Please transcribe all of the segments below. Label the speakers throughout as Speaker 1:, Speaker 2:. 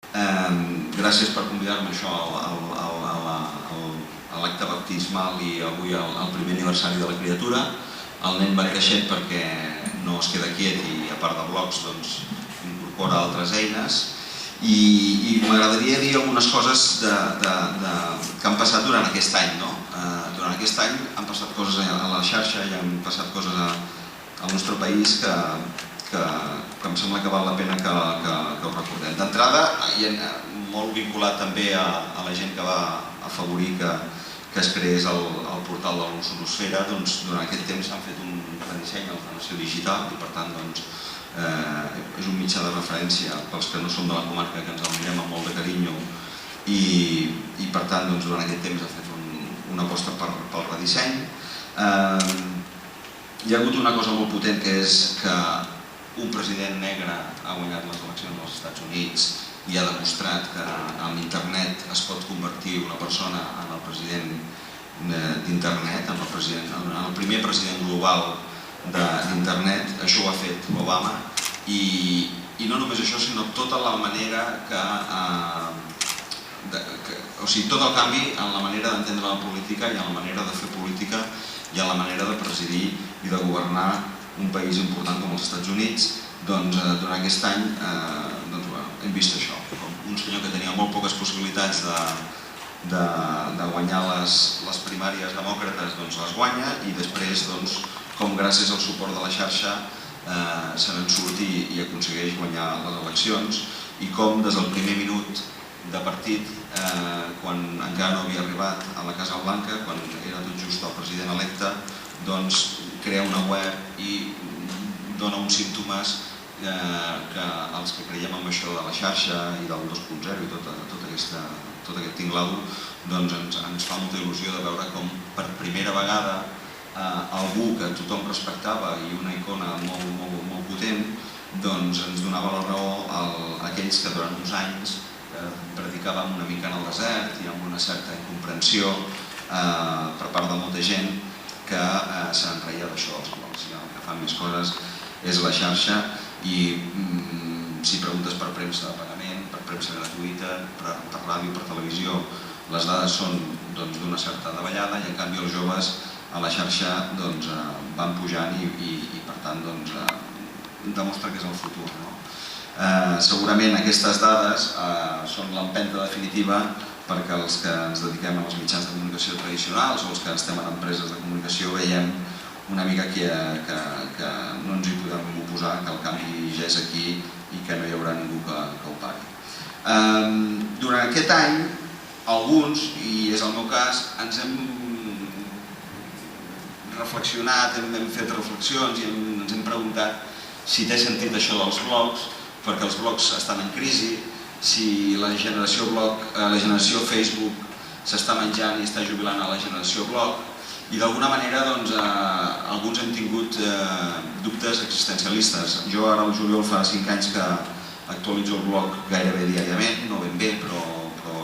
Speaker 1: Gràcies per convidar-me això a l'acte baptismal i avui al primer aniversari de la criatura. El nen va creixent perquè no es queda quiet i a part de blogs incorpora altres eines i m'agradaria dir algunes coses que han passat durant aquest any. Durant aquest any han passat coses a la xarxa i han passat coses al nostre país que em sembla que val la pena que ho recordem. D'entrada, molt vinculat també a la gent que va afavorir que es creés el portal de l'Ozonosfera, durant aquest temps s'han fet un redisseny de la Nació Digital i per tant és un mitjà de referència pels que no som de la comarca, que ens el mirem amb molt de carinyo i per tant durant aquest temps ha fet una aposta pel redisseny. Hi ha hagut una cosa molt potent que és que un president negre ha guanyat les eleccions als Estats Units i ha demostrat que amb internet es pot convertir una persona en el president d'internet, en el primer president global d'internet. Això ho ha fet Obama i no només això, sinó tota la manera o sigui, tot el canvi en la manera d'entendre la política i en la manera de fer política i en la manera de presidir i de governar un país important com els Estats Units. Durant aquest any hem vist això, un senyor que tenia molt poques possibilitats de guanyar les primàries demòcrates les guanya i després com gràcies al suport de la xarxa se n'en surt i aconsegueix guanyar les eleccions i com des del primer minut de partit, quan encara no havia arribat a la Casa Blanca, quan era tot just el president electe, crea una web i dona uns símptomes que els que creiem en això de la xarxa i del 2.0 i tot aquest tinglado ens fa molta il·lusió de veure com per primera vegada algú que tothom respectava i una icona molt potent ens donava la raó a aquells que durant uns anys predicàvem una mica en el desert i amb una certa incomprensió per part de molta gent que se'n reia d'això dels blogs. El que fan més coses és la xarxa i si preguntes per premsa de pagament, per premsa gratuïta, per ràdio, per televisió, les dades són d'una certa davallada i en canvi els joves a la xarxa van pujant i per tant demostra que és el futur. Segurament aquestes dades són l'empenta definitiva perquè els que ens dediquem als mitjans de comunicació tradicionals o els que estem en empreses de comunicació veiem una mica que no ens hi podem oposar, que el canvi ja és aquí i que no hi haurà ningú que ho pagui. Durant aquest any, alguns, i és el meu cas, ens hem reflexionat, hem fet reflexions i ens hem preguntat si té sentit això dels blogs, perquè els blogs estan en crisi, si la generació Facebook s'està menjant i està jubilant a la generació blog, i d'alguna manera alguns hem tingut dubtes existencialistes. Jo ara al juliol fa 5 anys que actualitzo el blog gairebé diàriament, no ben bé, però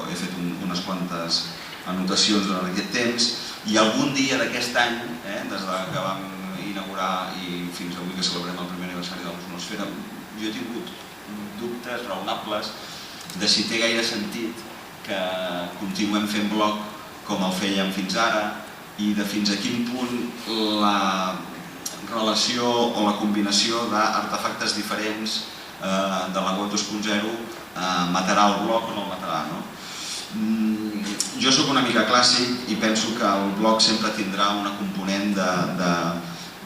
Speaker 1: he fet unes quantes anotacions durant aquest temps, i algun dia d'aquest any, des que vam inaugurar i fins avui que celebrem el primer aniversari de l'Ozonosfera, jo he tingut dubtes raonables de si té gaire sentit que continuem fent blog com el fèiem fins ara i de fins a quin punt la relació o la combinació d'artefactes diferents de la web 2.0 matarà el blog o no el matarà. Jo soc una mica clàssic i penso que el blog sempre tindrà una component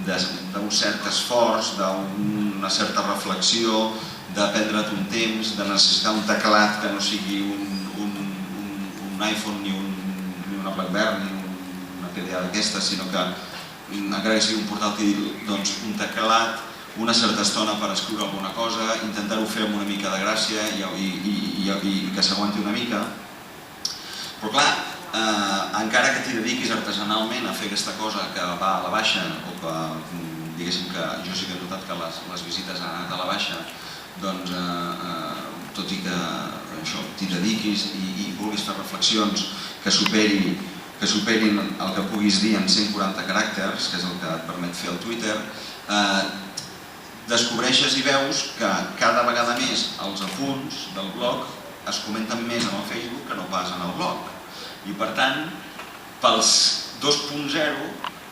Speaker 1: d'un cert esforç, d'una certa reflexió, de prendre't un temps, de necessitar un teclat que no sigui un iPhone ni una BlackBerry ni una PDA d'aquestes, sinó que encara que sigui un portal que un teclat, una certa estona per escriure alguna cosa, intentar-ho fer amb una mica de gràcia i que s'aguanti una mica. Però clar, encara que t'hi dediquis artesanalment a fer aquesta cosa que va a la baixa o que diguéssim que jo sí que he notat que les visites han anat a la baixa, tot i que t'hi dediquis i vulguis fer reflexions que superin el que puguis dir en 140 caràcters, que és el que et permet fer el Twitter, descobreixes i veus que cada vegada més els apunts del blog es comenten més en el Facebook que no pas en el blog. I per tant, pels 2.0,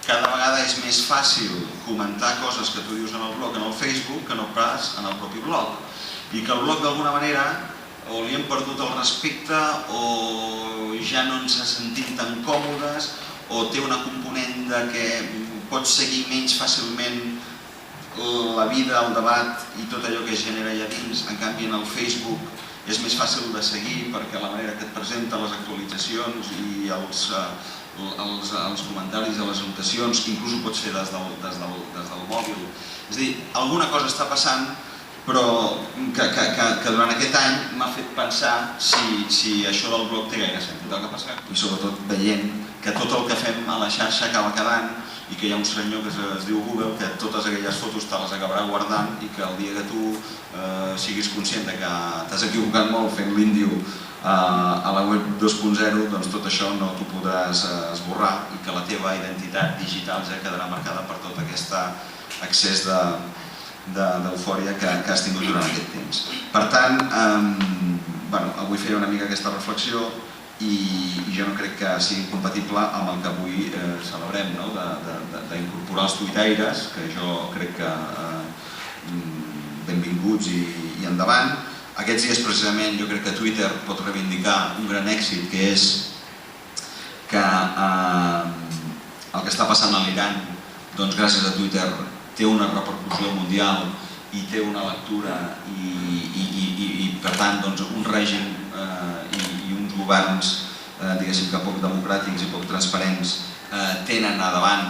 Speaker 1: cada vegada és més fàcil comentar coses que tu dius en el blog, en el Facebook, que no pas en el propi blog. I que el blog d'alguna manera o li hem perdut el respecte o ja no ens ha sentit tan còmodes o té una component de que pots seguir menys fàcilment la vida, el debat i tot allò que es genera allà dins. En canvi, en el Facebook és més fàcil de seguir perquè la manera que et presenta les actualitzacions i els comentaris de les anotacions, inclús ho pots fer des del mòbil. És a dir, alguna cosa està passant, però que durant aquest any m'ha fet pensar si això del blog té gaire sentit. El que passa, i sobretot veient que tot el que fem a la xarxa acaba quedant i que hi ha un senyor que es diu Google que totes aquelles fotos te les acabarà guardant i que el dia que tu siguis conscient que t'has equivocat molt fent l'índio a la web 2.0, doncs tot això no t'ho podràs esborrar i que la teva identitat digital ja quedarà marcada per tot aquest excés d'eufòria que has tingut durant aquest temps. Per tant, avui feia una mica aquesta reflexió i jo no crec que sigui compatible amb el que avui celebrem, d'incorporar els tuitaires, que jo crec que benvinguts i endavant. Aquests dies precisament jo crec que Twitter pot reivindicar un gran èxit, que és que el que està passant a l'Iran, doncs gràcies a Twitter té una repercussió mundial i té una lectura i per tant un règim i uns governs diguéssim que poc democràtics i poc transparents tenen a davant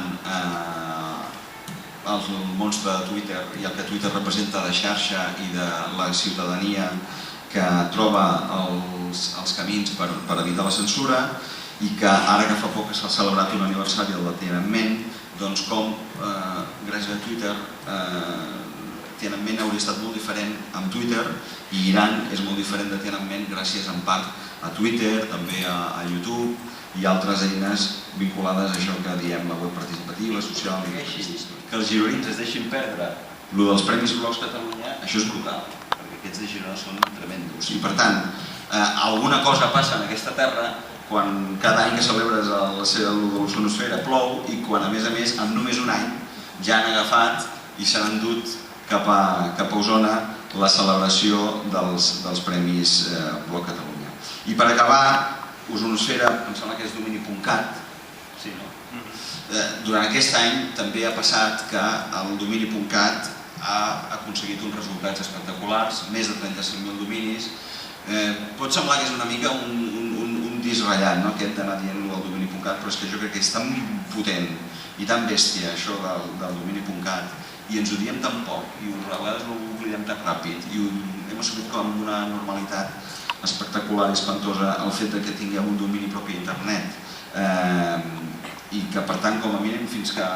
Speaker 1: el monstre de Twitter i el que Twitter representa de xarxa i de la ciutadania que troba els camins per evitar la censura i que ara que fa poc s'ha celebrat un aniversari del Tiananmen, doncs com gràcies a Twitter Tiananmen hauria estat molt diferent amb Twitter i Iran és molt diferent de Tiananmen gràcies en part a Twitter, també a YouTube i altres eines vinculades a això que diem la web participativa, social i que els gironins es deixin perdre el dels Premis Blogs Catalunya, això és brutal, perquè aquests de Girona són tremendos i per tant, alguna cosa passa en aquesta terra quan cada any que celebres la seva l'ozonosfera plou i quan a més en només un any ja han agafat i s'han endut cap a Osona la celebració dels Premis Blog Catalunya. I per acabar, Ozonosfera, em sembla que és domini.cat, sí, no? Durant aquest any també ha passat que el domini.cat ha aconseguit uns resultats espectaculars, més de 35.000 dominis. Pot semblar que és una mica un disc ratllat, aquest d'anar dient el domini.cat, però és que jo crec que és tan potent i tan bèstia això del domini.cat i ens ho diem tan poc i a vegades no ho oblidem tan ràpid i hem assumit com una normalitat espectacular i espantosa el fet que tinguem un domini propi a internet i que per tant com a mínim fins que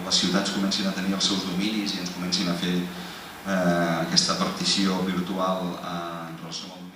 Speaker 1: les ciutats comencin a tenir els seus dominis i ens comencin a fer aquesta partició virtual en relació amb el